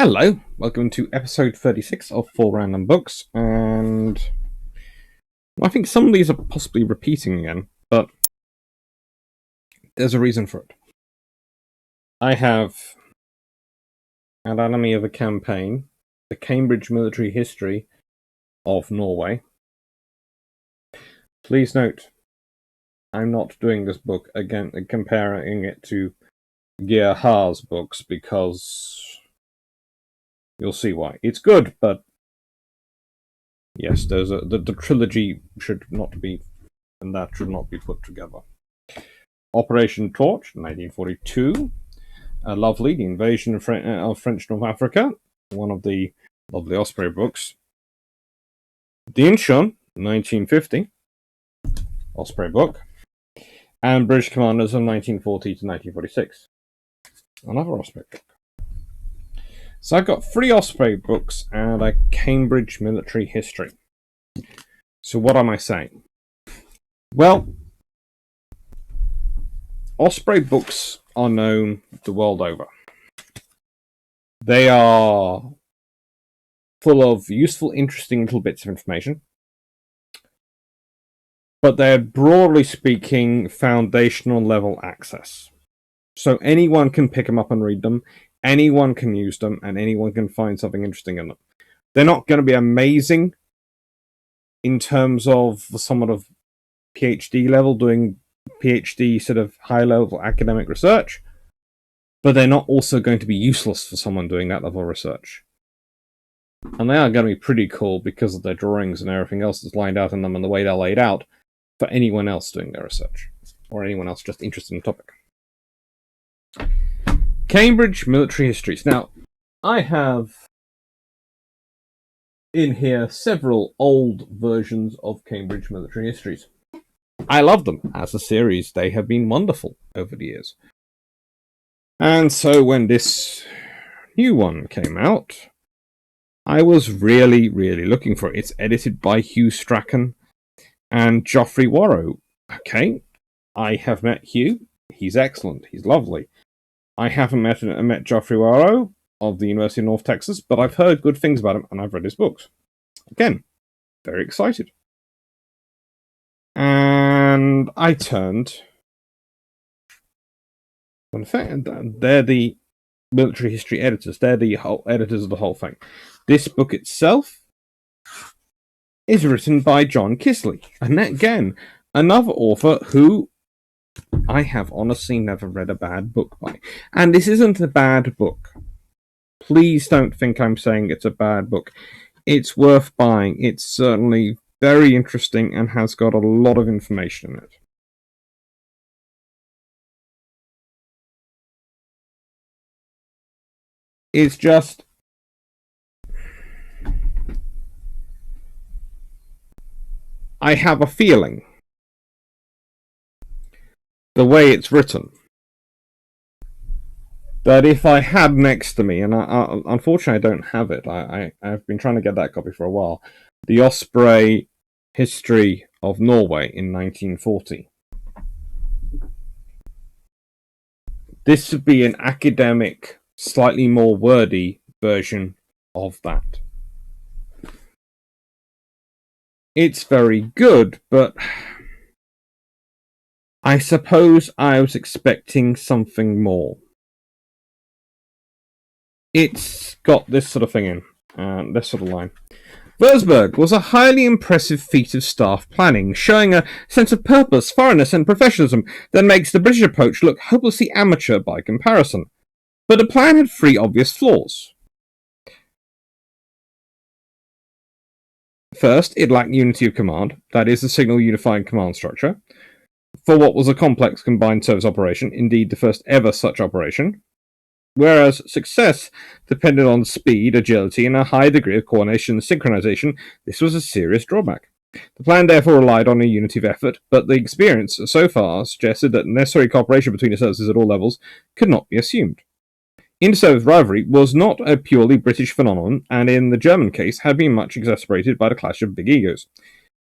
Hello, welcome to episode 36 of 4 Random Books, and I think some of these are possibly repeating again, but there's a reason for it. I have Anatomy of a Campaign, the Cambridge Military History of Norway. Please note, I'm not doing this book again, comparing it to Geir Ha's books, because you'll see why. It's good, but yes, the trilogy should not be, and that should not be put together. Operation Torch, 1942. Lovely, The Invasion of French North Africa, one of the lovely Osprey books. Dinshon, 1950, Osprey book. And British Commandos of 1940 to 1946, another Osprey book. So I've got 3 Osprey books and a Cambridge military history. So what am I saying? Well, Osprey books are known the world over. They are full of useful, interesting little bits of information, but they're, broadly speaking, foundational level access. So anyone can pick them up and read them, anyone can use them, and anyone can find something interesting in them. They're not going to be amazing in terms of someone of PhD level doing PhD sort of high-level academic research, but they're not also going to be useless for someone doing that level of research. And they are going to be pretty cool because of their drawings and everything else that's lined out in them and the way they're laid out for anyone else doing their research, or anyone else just interested in the topic. Cambridge Military Histories. Now, I have in here several old versions of Cambridge Military Histories. I love them. As a series, they have been wonderful over the years. And so when this new one came out, I was really, really looking for it. It's edited by Hugh Strachan and Geoffrey Warrow. Okay, I have met Hugh. He's excellent. He's lovely. I haven't met Geoffrey Warrow of the University of North Texas, but I've heard good things about him, and I've read his books. Again, very excited. And I turned. In fact, they're the military history editors. They're the whole editors of the whole thing. This book itself is written by John Kiszely, and again, another author who I have honestly never read a bad book by. And this isn't a bad book. Please don't think I'm saying it's a bad book. It's worth buying. It's certainly very interesting and has got a lot of information in it. It's just, I have a feeling, the way it's written, that if I had next to me, and unfortunately I don't have it, I've been trying to get that copy for a while, the Osprey History of Norway in 1940. This would be an academic, slightly more wordy version of that. It's very good, but I suppose I was expecting something more. It's got this sort of thing in, this sort of line. Würzburg was a highly impressive feat of staff planning, showing a sense of purpose, thoroughness, and professionalism that makes the British approach look hopelessly amateur by comparison. But the plan had 3 obvious flaws. First, it lacked unity of command, that is, the signal unifying command structure, for what was a complex combined service operation, indeed the first ever such operation. Whereas success depended on speed, agility, and a high degree of coordination and synchronization, this was a serious drawback. The plan therefore relied on a unity of effort, but the experience so far suggested that necessary cooperation between the services at all levels could not be assumed. Inter-service rivalry was not a purely British phenomenon, and in the German case had been much exacerbated by the clash of big egos.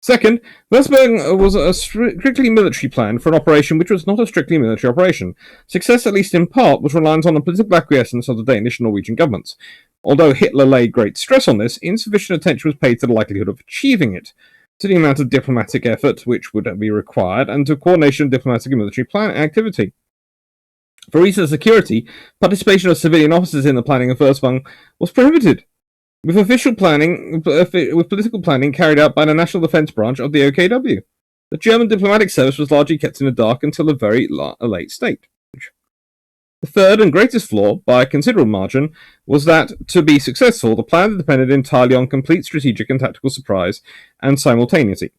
Second, Würzburg was a strictly military plan for an operation which was not a strictly military operation. Success, at least in part, was reliant on the political acquiescence of the Danish and Norwegian governments. Although Hitler laid great stress on this, insufficient attention was paid to the likelihood of achieving it, to the amount of diplomatic effort which would be required, and to coordination of diplomatic and military plan activity. For reasons of security, participation of civilian officers in the planning of Volkswagen was prohibited, with political planning carried out by the National Defense Branch of the OKW. The German diplomatic service was largely kept in the dark until a very late stage. The third and greatest flaw, by a considerable margin, was that, to be successful, the plan depended entirely on complete strategic and tactical surprise and simultaneity.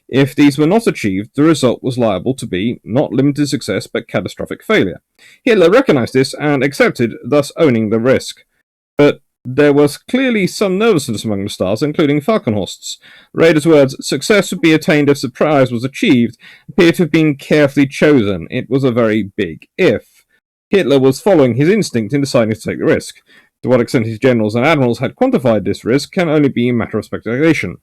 If these were not achieved, the result was liable to be not limited success but catastrophic failure. Hitler recognized this and accepted, thus owning the risk. But there was clearly some nervousness among the stars, including Falkenhorst's. Rader's words, "Success would be attained if surprise was achieved," appear to have been carefully chosen. It was a very big if. Hitler was following his instinct in deciding to take the risk. To what extent his generals and admirals had quantified this risk can only be a matter of speculation.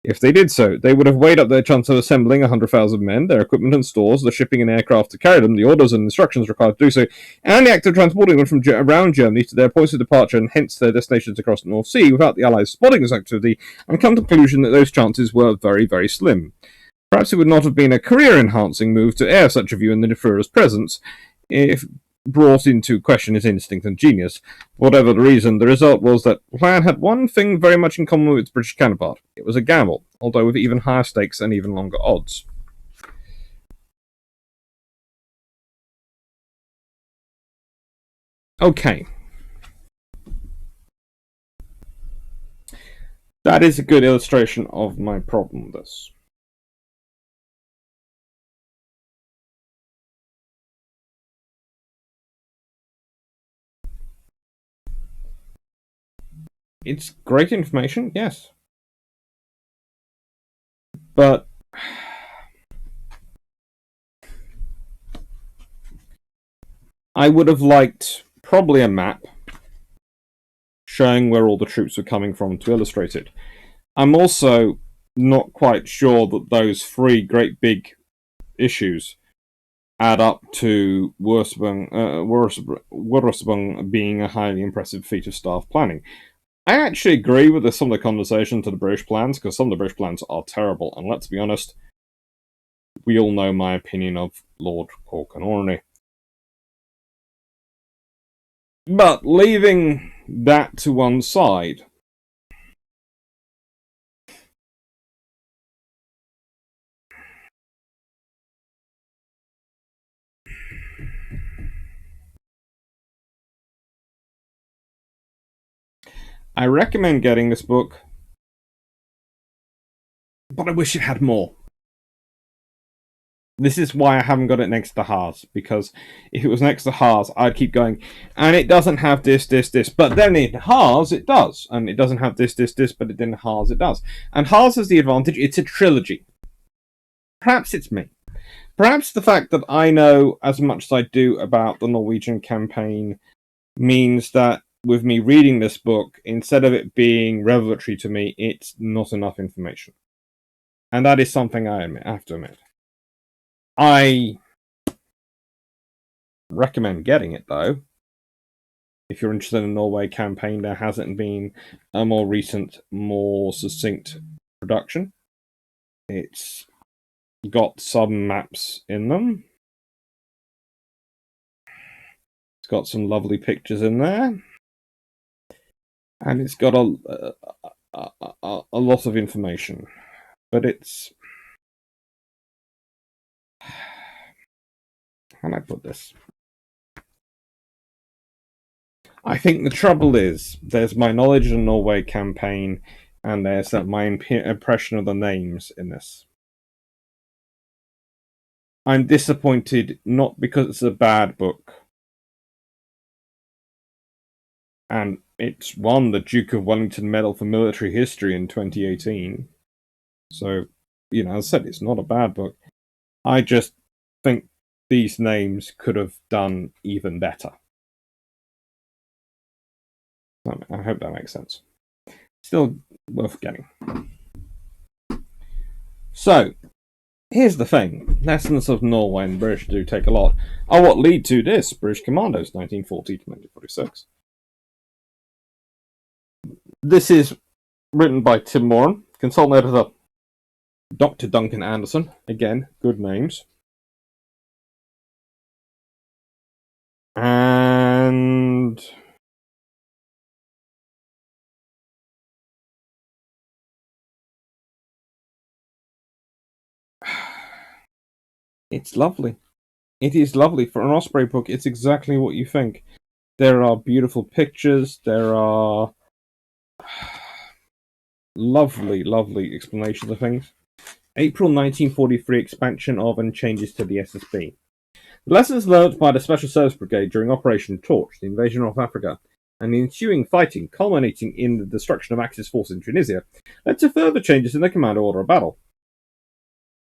If they did so, they would have weighed up their chance of assembling 100,000 men, their equipment and stores, the shipping and aircraft to carry them, the orders and instructions required to do so, and the act of transporting them from around Germany to their points of departure and hence their destinations across the North Sea without the Allies spotting this activity, and come to the conclusion that those chances were very, very slim. Perhaps it would not have been a career-enhancing move to air such a view in the Führer's presence, if brought into question his instinct and genius. Whatever the reason, the result was that the plan had one thing very much in common with its British counterpart. It was a gamble, although with even higher stakes and even longer odds. Okay. That is a good illustration of my problem with this. It's great information, yes. But I would have liked probably a map showing where all the troops were coming from to illustrate it. I'm also not quite sure that those three great big issues add up to Wurzburg being a highly impressive feat of staff planning. I actually agree with some of the condensation to the British plans, because some of the British plans are terrible, and let's be honest, we all know my opinion of Lord Cork and Orkney. But leaving that to one side, I recommend getting this book, but I wish it had more. This is why I haven't got it next to Haas, because if it was next to Haas, I'd keep going, and it doesn't have this, but then in Haas it does, and it doesn't have this, but in Haas it does. And Haas has the advantage, it's a trilogy. Perhaps it's me. Perhaps the fact that I know as much as I do about the Norwegian campaign means that with me reading this book, instead of it being revelatory to me, it's not enough information. And that is something I have to admit. I recommend getting it, though. If you're interested in the Norway campaign, there hasn't been a more recent, more succinct production. It's got some maps in them. It's got some lovely pictures in there. And it's got a lot of information. But it's... How can I put this? I think the trouble is, there's my knowledge of the Norway campaign, and there's my impression of the names in this. I'm disappointed, not because it's a bad book. And it's won the Duke of Wellington Medal for Military History in 2018. So, as I said, it's not a bad book. I just think these names could have done even better. I hope that makes sense. Still worth getting. So, here's the thing. Lessons of Norway and British do take a lot are what lead to this, British Commandos, 1940 to 1946. This is written by Tim Moreman, consultant editor Dr. Duncan Anderson. Again, good names. And it's lovely. It is lovely. For an Osprey book, it's exactly what you think. There are beautiful pictures. There are lovely, lovely explanations of things. April 1943 expansion of and changes to the SSB. The lessons learnt by the Special Service Brigade during Operation Torch, the invasion of North Africa, and the ensuing fighting, culminating in the destruction of Axis force in Tunisia, led to further changes in the commando order of battle.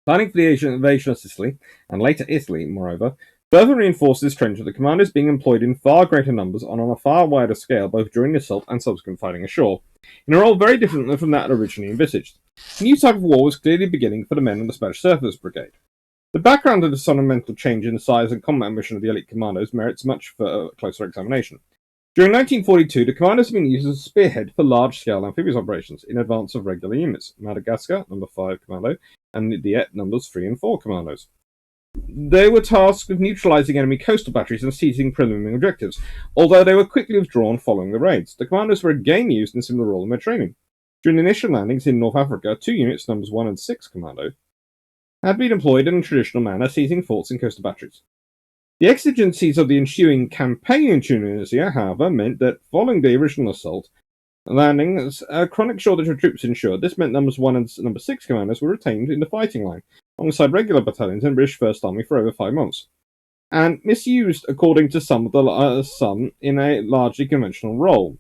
Planning for the invasion of Sicily, and later Italy, moreover, further reinforced this trend with the commandos being employed in far greater numbers and on a far wider scale both during the assault and subsequent fighting ashore, in a role very different from that originally envisaged. A new type of war was clearly beginning for the men of the Special Service Brigade. The background of this fundamental change in the size and combat mission of the elite commandos merits much closer examination. During 1942, the commandos have been used as a spearhead for large-scale amphibious operations in advance of regular units, Madagascar, number 5 Commando, and the numbers 3 and 4 Commandos. They were tasked with neutralizing enemy coastal batteries and seizing preliminary objectives, although they were quickly withdrawn following the raids. The commandos were again used in a similar role in their training. During the initial landings in North Africa, 2 units, numbers 1 and 6 Commando, had been employed in a traditional manner, seizing forts and coastal batteries. The exigencies of the ensuing campaign in Tunisia, however, meant that following the original assault, landings, a chronic shortage of troops ensured. This meant numbers 1 and number 6 commanders were retained in the fighting line, alongside regular battalions in the British First Army for over 5 months, and misused, according to some in a largely conventional role.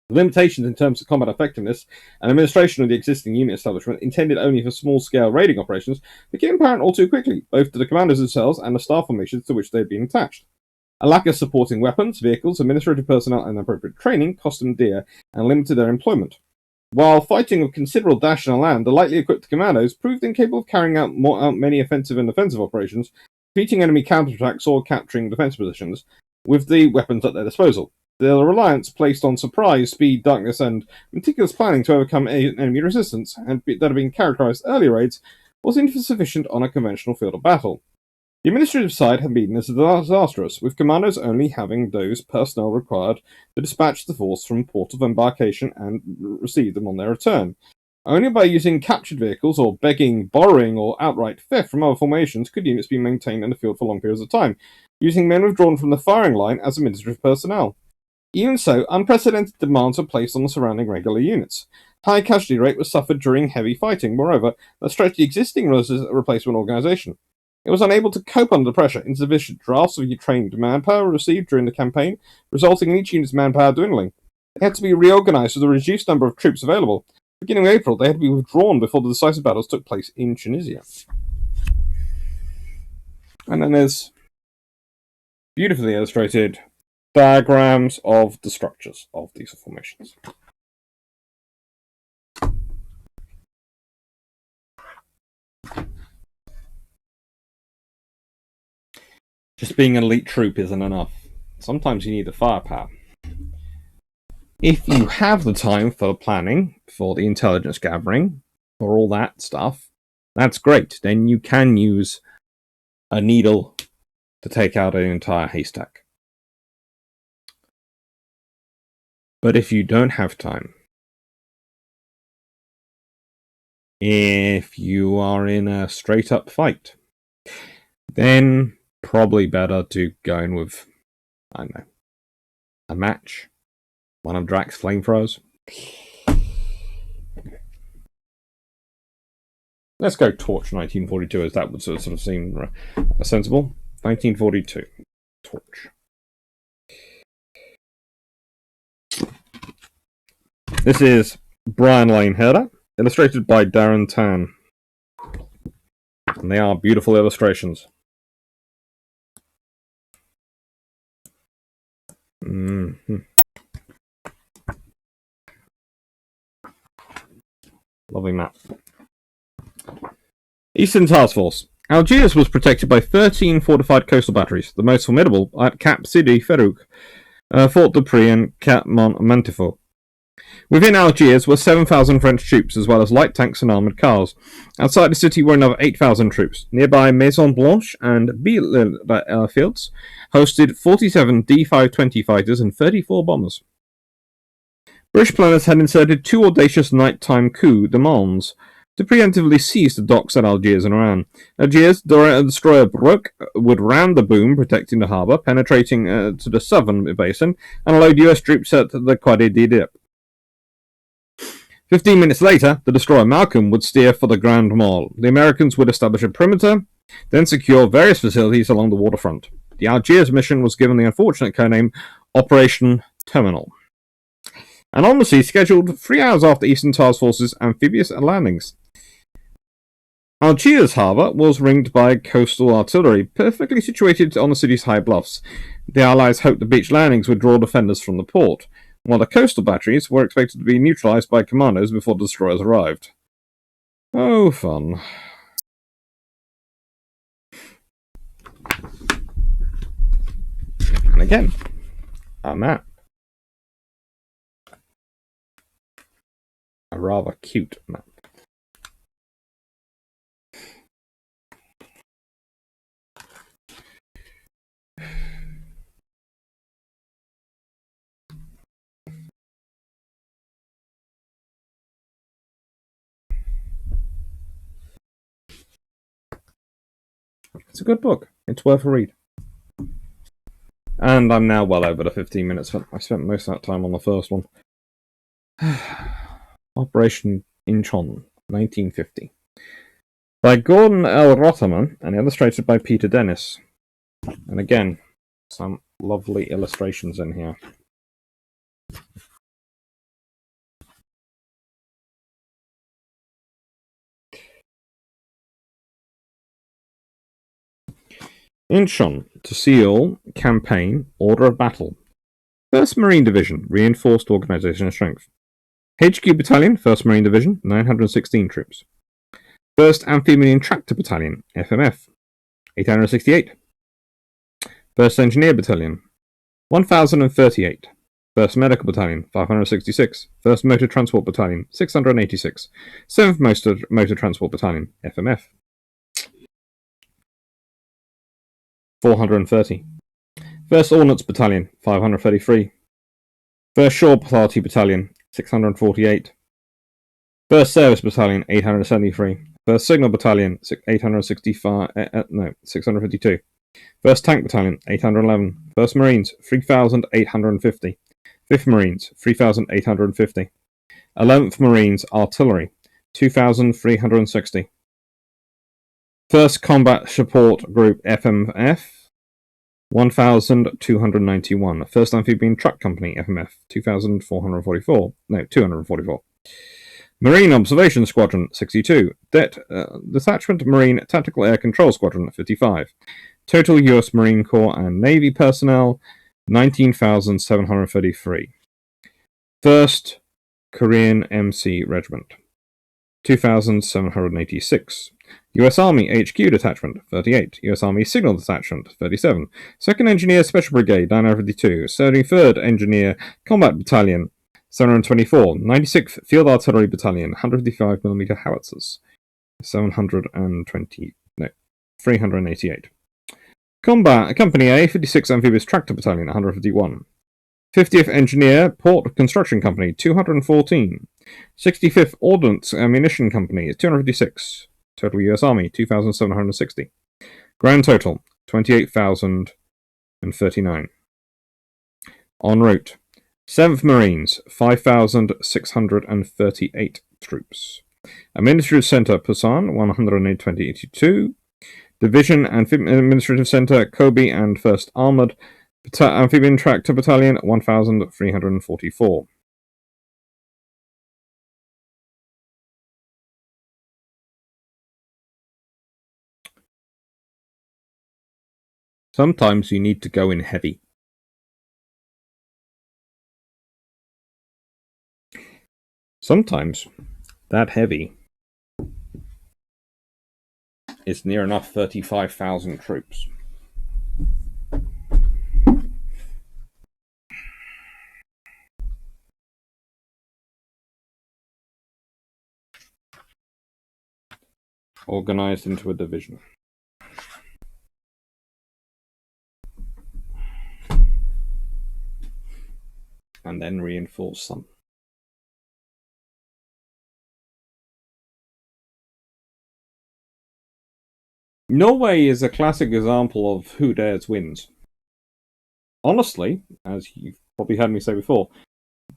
The limitations in terms of combat effectiveness and administration of the existing unit establishment, intended only for small-scale raiding operations, became apparent all too quickly, both to the commanders themselves and the staff formations to which they had been attached. A lack of supporting weapons, vehicles, administrative personnel, and appropriate training cost them dear and limited their employment. While fighting with considerable dash on land, the lightly equipped commandos proved incapable of carrying out many offensive and defensive operations, defeating enemy counterattacks or capturing defense positions with the weapons at their disposal. The reliance placed on surprise, speed, darkness, and meticulous planning to overcome enemy resistance, and that had been characterized earlier raids, was insufficient on a conventional field of battle. The administrative side had been disastrous, with commandos only having those personnel required to dispatch the force from port of embarkation and receive them on their return. Only by using captured vehicles, or begging, borrowing, or outright theft from other formations could units be maintained in the field for long periods of time, using men withdrawn from the firing line as administrative personnel. Even so, unprecedented demands were placed on the surrounding regular units. High casualty rate was suffered during heavy fighting, moreover, that stretched the existing replacement organisation. It was unable to cope under the pressure. Insufficient drafts of trained manpower were received during the campaign, resulting in each unit's manpower dwindling. They had to be reorganised with a reduced number of troops available. Beginning of April, they had to be withdrawn before the decisive battles took place in Tunisia. And then there's beautifully illustrated diagrams of the structures of these formations. Just being an elite troop isn't enough. Sometimes you need the firepower. If you have the time for the planning, for the intelligence gathering, for all that stuff, that's great. Then you can use a needle to take out an entire haystack. But if you don't have time, if you are in a straight-up fight, then probably better to go in with, I don't know, a match, one of Drax's flamethrowers. Let's go Torch 1942, as that would sort of seem sensible. 1942, Torch. This is Brian Lane Herder, illustrated by Darren Tan. And they are beautiful illustrations. Mm-hmm. Lovely map. Eastern Task Force. Algiers was protected by 13 fortified coastal batteries, the most formidable at Cap Sidi Farouk, Fort Dupree, and Cap Montetifo. Within Algiers were 7,000 French troops, as well as light tanks and armoured cars. Outside the city were another 8,000 troops. Nearby Maison Blanche and Bille airfields hosted 47 D-520 fighters and 34 bombers. British planners had inserted two audacious nighttime coups de mons to preemptively seize the docks at Algiers and Oran. Algiers, the destroyer Brook would ram the boom, protecting the harbour, penetrating to the southern basin, and load US troops at the Quai de Dieppe. 15 minutes later, the destroyer Malcolm would steer for the Grand Mall. The Americans would establish a perimeter, then secure various facilities along the waterfront. The Algiers mission was given the unfortunate codename Operation Terminal. And on the sea, scheduled 3 hours after Eastern Task Force's amphibious landings. Algiers harbour was ringed by coastal artillery, perfectly situated on the city's high bluffs. The Allies hoped the beach landings would draw defenders from the port, while the coastal batteries were expected to be neutralised by commandos before the destroyers arrived. Oh, fun. And again, a map. A rather cute map. It's a good book. It's worth a read. And I'm now well over the 15 minutes. I spent most of that time on the first one. Operation Inchon, 1950. By Gordon L. Rottman and illustrated by Peter Dennis. And again, some lovely illustrations in here. Inchon, to seal, campaign, order of battle. 1st Marine Division, reinforced organisation and strength. HQ Battalion, 1st Marine Division, 916 troops. 1st Amphibian Tractor Battalion, FMF, 868. 1st Engineer Battalion, 1038. 1st Medical Battalion, 566. 1st Motor Transport Battalion, 686. 7th Motor Transport Battalion, FMF, 430. 1st Ordnance Battalion, 533. 1st Shore Party Battalion, 648. 1st Service Battalion, 873. 1st Signal Battalion, 652. 1st Tank Battalion, 811. 1st Marines, 3,850. 5th Marines, 3,850. 11th Marines Artillery, 2,360. 1st Combat Support Group FMF, 1,291. 1st Amphibian Truck Company FMF, 244. Marine Observation Squadron 62. Detachment Marine Tactical Air Control Squadron 55. Total US Marine Corps and Navy personnel 19,733. 1st Korean MC Regiment 2,786. US Army HQ Detachment 38. US Army Signal Detachment 37. 2nd Engineer Special Brigade 952. 33rd Engineer Combat Battalion 724. 96th Field Artillery Battalion 155mm howitzers 388. Combat Company A 56 Amphibious Tractor Battalion 151. 50th Engineer Port Construction Company 214. 65th Ordnance Ammunition Company 256. Total US Army 2,760. Grand total 28,039. En route 7th Marines 5,638 troops. Administrative Center Pusan 182. Division Administrative Center Kobe and 1st Armored Amphibian Tractor Battalion 1,344. Sometimes you need to go in heavy. Sometimes that heavy is near enough 35,000 troops. organized into a division. And then reinforce some. Norway is a classic example of who dares wins. Honestly, as you've probably heard me say before,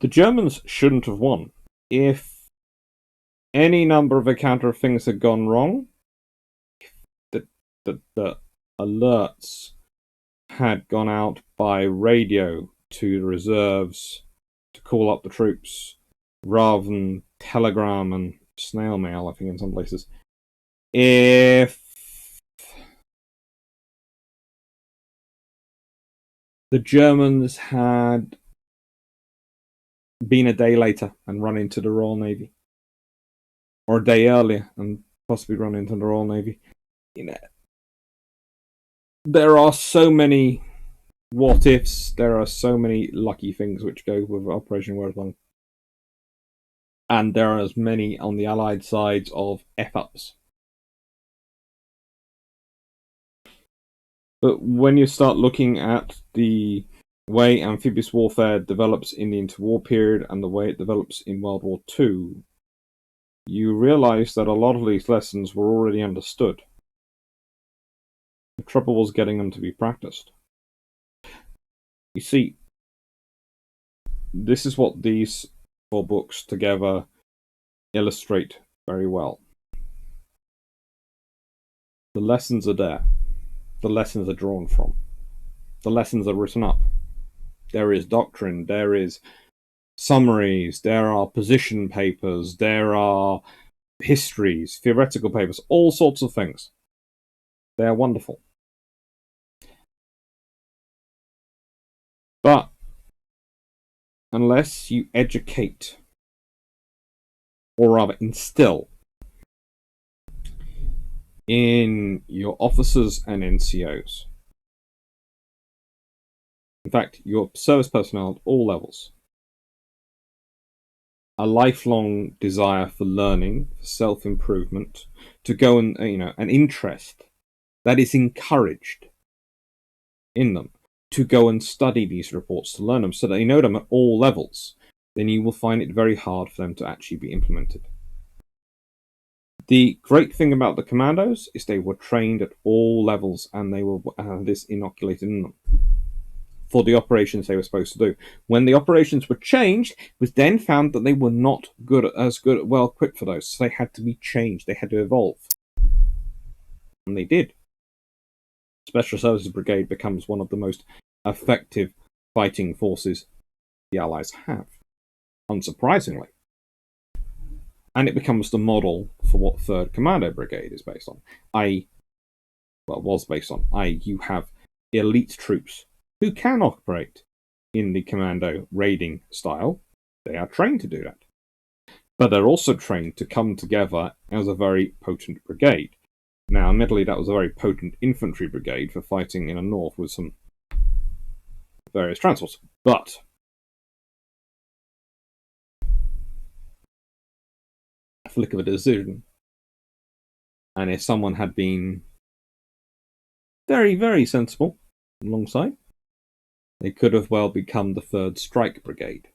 the Germans shouldn't have won. If any number of encounter of things had gone wrong, the alerts had gone out by radio to the reserves to call up the troops rather than telegram and snail mail, I think, in some places. If the Germans had been a day later and run into the Royal Navy, or a day earlier and possibly run into the Royal Navy, there are so many what ifs, there are so many lucky things which go with Operation Rottman. And there are as many on the Allied sides of F-ups. But when you start looking at the way amphibious warfare develops in the interwar period and the way it develops in World War II, you realize that a lot of these lessons were already understood. The trouble was getting them to be practiced. You see, this is what these 4 books together illustrate very well. The lessons are there. The lessons are drawn from. The lessons are written up. There is doctrine, there is summaries, there are position papers, there are histories, theoretical papers, all sorts of things. They are wonderful. But unless you educate, or rather instill, in your officers and NCOs, in fact, your service personnel at all levels, a lifelong desire for learning, for self-improvement, to go and, an interest that is encouraged in them, to go and study these reports, to learn them, so that they know them at all levels, then you will find it very hard for them to actually be implemented. The great thing about the Commandos is they were trained at all levels, and they were this inoculated in them for the operations they were supposed to do. When the operations were changed, it was then found that they were not well equipped for those, so they had to be changed, they had to evolve. And they did. Special Services Brigade becomes one of the most effective fighting forces the Allies have, unsurprisingly. And it becomes the model for what 3rd Commando Brigade is based on. Was based on. You have elite troops who can operate in the commando raiding style. They are trained to do that. But they're also trained to come together as a very potent brigade. Now, admittedly, that was a very potent infantry brigade for fighting in the north with some various transports. But a flick of a decision, and if someone had been very, very sensible alongside, they could have well become the 3rd Strike Brigade,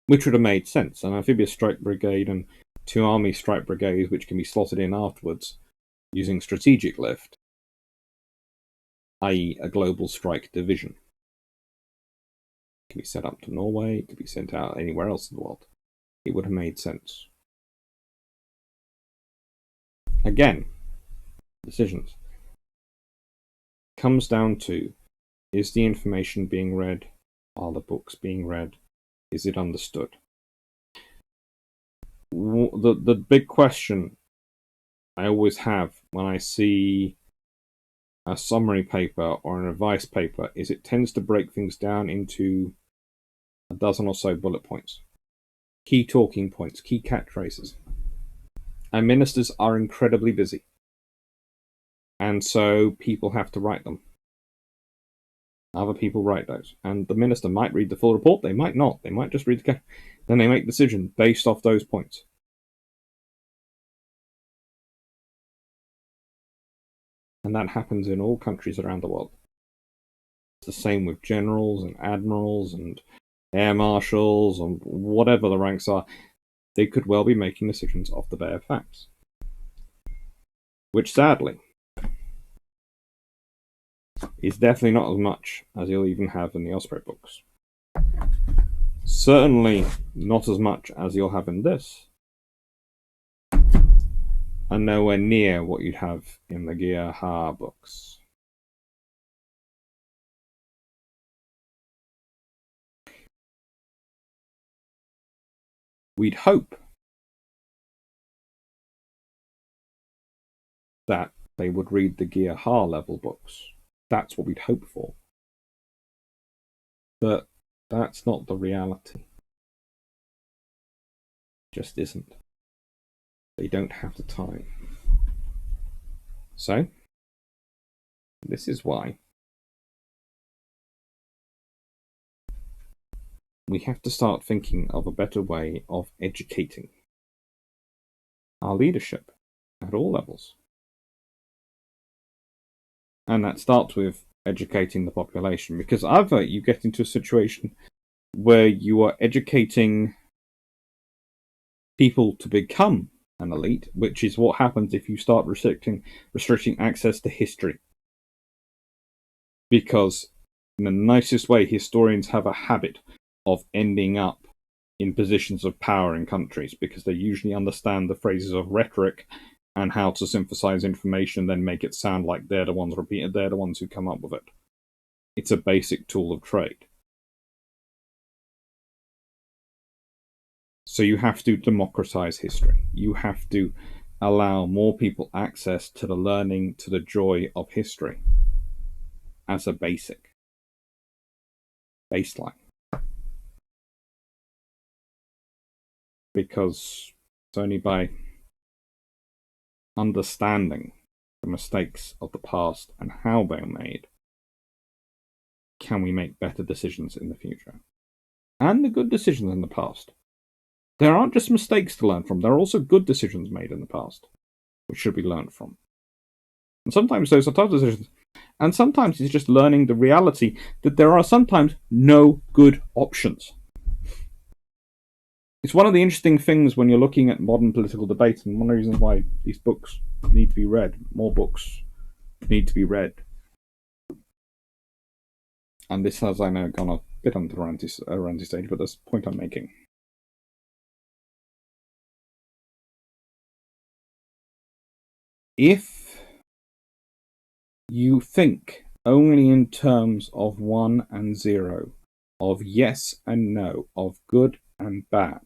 which would have made sense. An amphibious strike brigade and 2 army strike brigades, which can be slotted in afterwards using strategic lift, i.e. a global strike division. It can be set up to Norway, it could be sent out anywhere else in the world. It would have made sense. Again, decisions. Comes down to, is the information being read? Are the books being read? Is it understood? The big question I always have when I see a summary paper or an advice paper is it tends to break things down into a dozen or so bullet points. Key talking points, key catchphrases. And ministers are incredibly busy. And so people have to write them. Other people write those. And the minister might read the full report, they might not. They might just read the... Then they make decisions based off those points. And that happens in all countries around the world. It's the same with generals and admirals and air marshals and whatever the ranks are. They could well be making decisions off the bare facts. Which, sadly, is definitely not as much as you'll even have in the Osprey books. Certainly not as much as you'll have in this. And nowhere near what you'd have in the Gia Ha books. We'd hope that they would read the Gia Ha level books. That's what we'd hope for. But that's not the reality. It just isn't. They don't have the time. So, this is why we have to start thinking of a better way of educating our leadership at all levels. And that starts with educating the population, because either you get into a situation where you are educating people to become an elite, which is what happens if you start restricting access to history. Because in the nicest way, historians have a habit of ending up in positions of power in countries because they usually understand the phrases of rhetoric and how to synthesize information, then make it sound like they're the ones repeated, they're the ones who come up with it. It's a basic tool of trade. So you have to democratize history. You have to allow more people access to the learning, to the joy of history as a baseline. Because it's only by understanding the mistakes of the past and how they were made can we make better decisions in the future. And the good decisions in the past. There aren't just mistakes to learn from, there are also good decisions made in the past, which should be learned from. And sometimes those are tough decisions. And sometimes it's just learning the reality that there are sometimes no good options. It's one of the interesting things when you're looking at modern political debate, and one of the reasons why these books need to be read, more books need to be read. And this has, I know, gone a bit on the ranty stage, but that's the point I'm making. If you think only in terms of 1 and 0, of yes and no, of good and bad,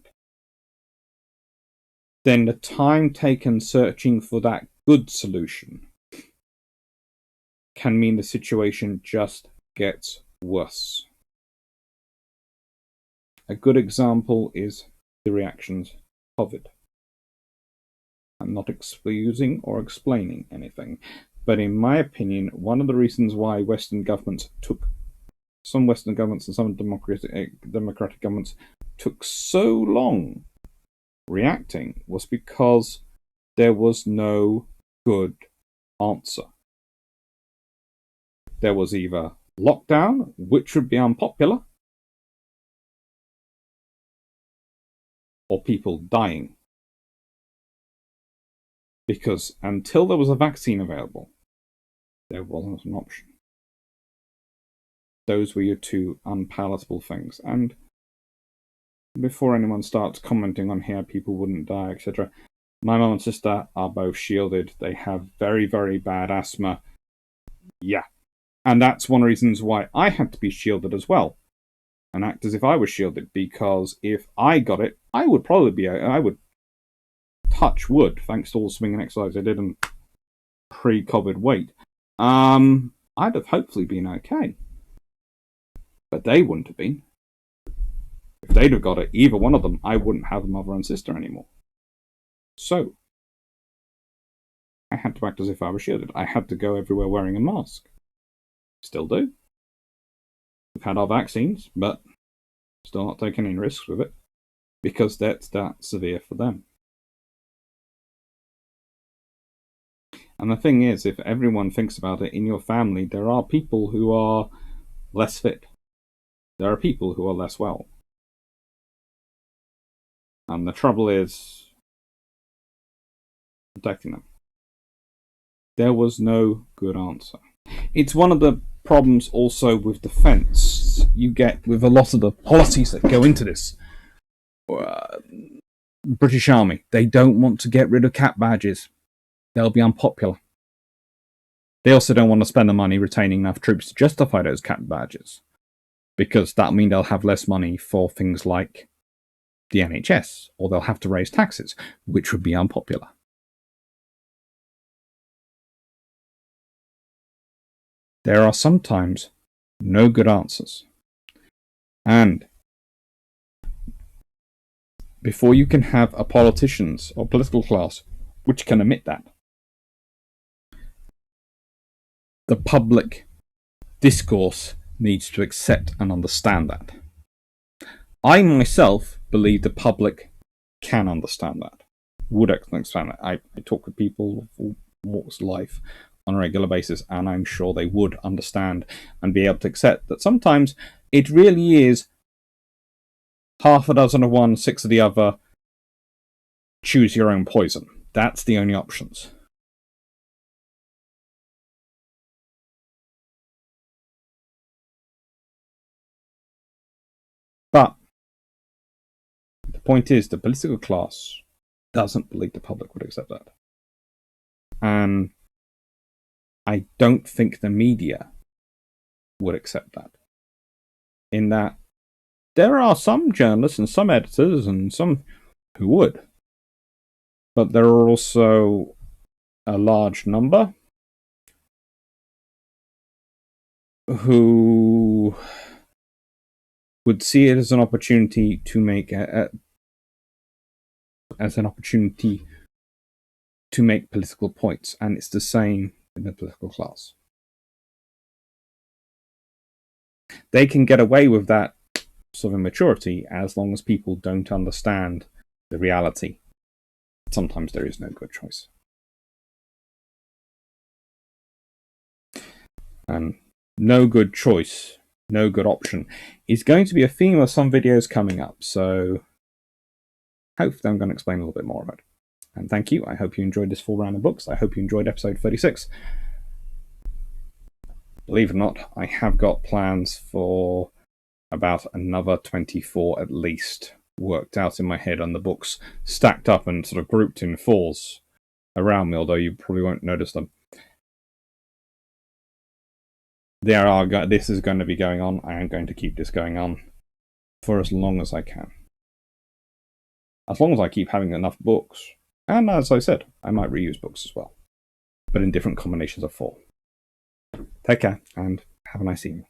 then the time taken searching for that good solution can mean the situation just gets worse. A good example is the reactions to COVID. I'm not excusing or explaining anything, but in my opinion, one of the reasons why some Western governments and some democratic governments took so long reacting was because there was no good answer. There was either lockdown, which would be unpopular, or people dying. Because until there was a vaccine available, there wasn't an option. Those were your two unpalatable things. And before anyone starts commenting on here, people wouldn't die, etc., my mum and sister are both shielded. They have very, very bad asthma. Yeah. And that's one of the reasons why I had to be shielded as well. And act as if I was shielded, because if I got it, I would touch wood, thanks to all the swinging exercise I did in pre-COVID weight. I'd have hopefully been okay. But they wouldn't have been. If they'd have got it, either one of them, I wouldn't have a mother and sister anymore. So, I had to act as if I was shielded. I had to go everywhere wearing a mask. Still do. We've had our vaccines, but still not taking any risks with it, because that's that severe for them. And the thing is, if everyone thinks about it in your family, there are people who are less fit. There are people who are less well. And the trouble is protecting them. There was no good answer. It's one of the problems also with defence you get with a lot of the policies that go into this. British Army, they don't want to get rid of cap badges. They'll be unpopular. They also don't want to spend the money retaining enough troops to justify those cap badges, because that'll mean they'll have less money for things like the NHS, or they'll have to raise taxes, which would be unpopular. There are sometimes no good answers. And before you can have a politicians or political class which can admit that, the public discourse needs to accept and understand that. I myself believe the public can understand that, would understand that. I talk with people of all walks of life on a regular basis, and I'm sure they would understand and be able to accept that sometimes it really is half a dozen of one, six of the other, choose your own poison. That's the only options. But the point is, the political class doesn't believe the public would accept that. And I don't think the media would accept that. In that, there are some journalists and some editors and some who would. But there are also a large number who would see it as an opportunity to make political points, and it's the same in the political class. They can get away with that sort of immaturity as long as people don't understand the reality. Sometimes there is no good choice. And no good choice, no good option is going to be a theme of some videos coming up, so hopefully I'm going to explain a little bit more of it. And thank you. I hope you enjoyed this full round of books. I hope you enjoyed episode 36. Believe it or not, I have got plans for about another 24 at least worked out in my head on the books, stacked up and sort of grouped in fours around me, although you probably won't notice them. This is going to be going on. I am going to keep this going on for as long as I can. As long as I keep having enough books. And as I said, I might reuse books as well, but in different combinations of 4. Take care, and have a nice evening.